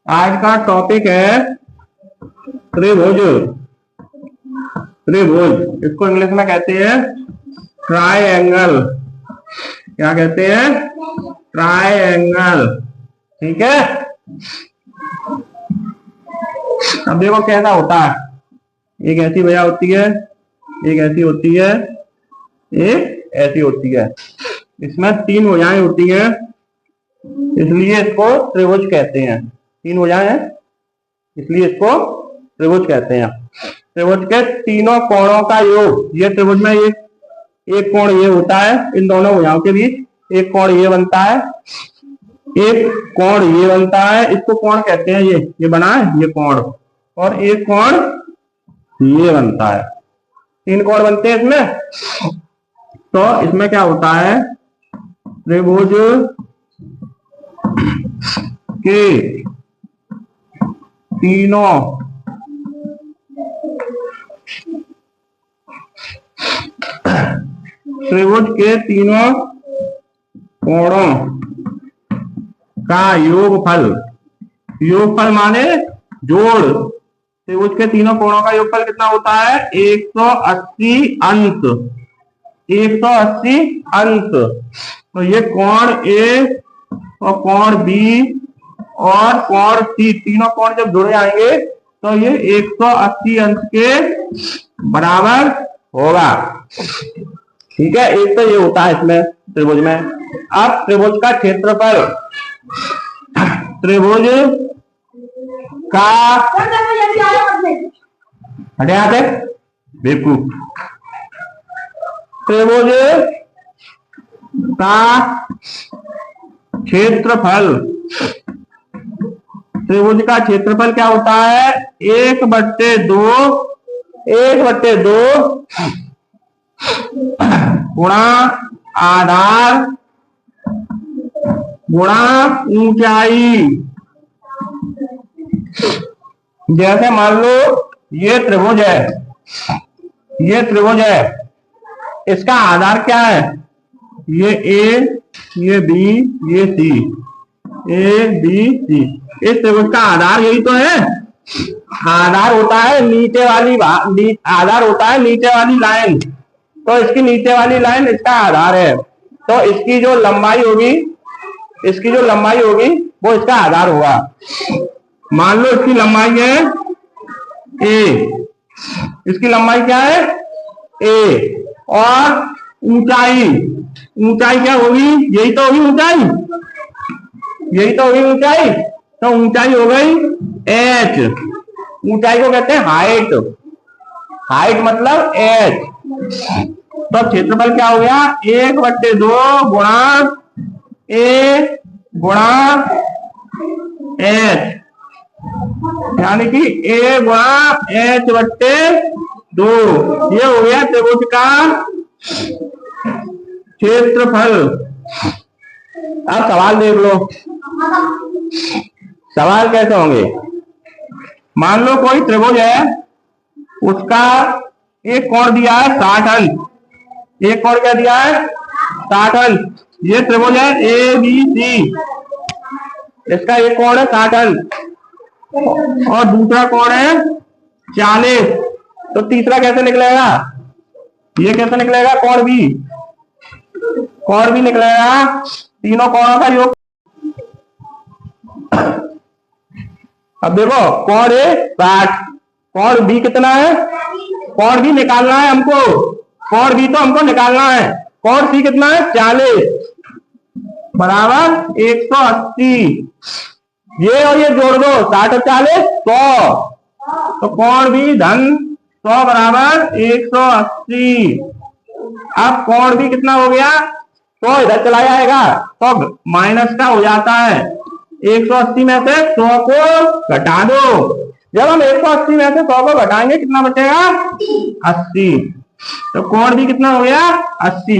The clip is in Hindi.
आज का टॉपिक है त्रिभुज। त्रिभुज इसको इंग्लिश में कहते हैं ट्रायंगल। क्या कहते हैं? ट्रायंगल। ठीक है। अब देखो कैसा होता है। एक ऐसी भैया होती है, एक ऐसी होती है, एक ऐसी होती है। इसमें तीन भुजाएं होती हैं, इसलिए इसको त्रिभुज कहते हैं। तीन भुजाएं हैं इसलिए इसको त्रिभुज कहते हैं। त्रिभुज के तीनों कोणों का योग, ये त्रिभुज में ये एक कोण ये होता है, इन दोनों भुजाओं के बीच एक कोण ये बनता है, एक कोण ये बनता है, इसको कोण कहते हैं। ये बना है ये कोण, और एक कोण ये बनता है। तीन कोण बनते हैं इसमें। तो इसमें क्या होता है, त्रिभुज के तीनों त्रिभुज के तीनों कोणों का योगफल, योगफल माने जोड़। त्रिभुज के तीनों कोणों का योगफल कितना होता है? 180 अंश। 180 अंश। तो ये कोण ए और कोण बी और कोण सी, तीनों कोण जब जुड़ जाएंगे तो ये 180 अंश के बराबर होगा। ठीक है। एक तो ये होता है इसमें त्रिभुज में। अब त्रिभुज का क्षेत्रफल, त्रिभुज का हटे आते बेवकूफ, त्रिभुज का क्षेत्रफल, त्रिभुज का क्षेत्रफल क्या होता है? 1/2 गुणा आधार गुणा ऊंचाई। जैसे मान लो ये त्रिभुज है, ये त्रिभुज है, इसका आधार क्या है? ये ए, ये बी, ये सी, ए बी सी। इस त्रिभुज का आधार यही तो है। आधार होता है नीचे वाली आधार होता है नीचे वाली लाइन। तो इसकी नीचे वाली लाइन इसका आधार है। तो इसकी जो लंबाई होगी, इसकी जो लंबाई होगी वो इसका आधार होगा। मान लो इसकी लंबाई है ए, इसकी लंबाई क्या है? ए। और ऊंचाई, ऊंचाई क्या होगी? यही तो होगी ऊंचाई, यही तो होगी ऊंचाई। तो ऊंचाई हो गई h। ऊंचाई को कहते हैं हाइट। हाइट मतलब h। तो क्षेत्रफल क्या हो गया? 1/2 गुणा a गुणा h, यानी कि a गुणा h/2। ये हो गया त्रिभुज का क्षेत्रफल। अब सवाल देख लो, सवाल कैसे होंगे। मान लो कोई त्रिभुज है, उसका एक कोण दिया है 60 अंश। एक कोण क्या दिया है? 60 अंश। ये त्रिभुज है ए बी सी, इसका एक कोण है 60 अंश और दूसरा कोण है 40। तो तीसरा कैसे निकलेगा? ये कैसे निकलेगा? कोण बी, कोण भी निकलेगा। तीनों कोणों का योग। अब देखो कोण ए 60, कोण बी कितना है? कोण बी निकालना है हमको, कोण बी तो हमको निकालना है। कोण सी कितना है? 40 बराबर 180। ये और ये जोड़ दो, 60 और 40 100। तो कोण बी धन 100 बराबर 180। अब कोण भी कितना हो गया? तो इधर चला जाएगा तो माइनस का हो जाता है। 180 में से 100 को घटा दो। जब हम 180 में से 100 को घटाएंगे कितना बचेगा? 80। तो कोण भी कितना हो गया? 80।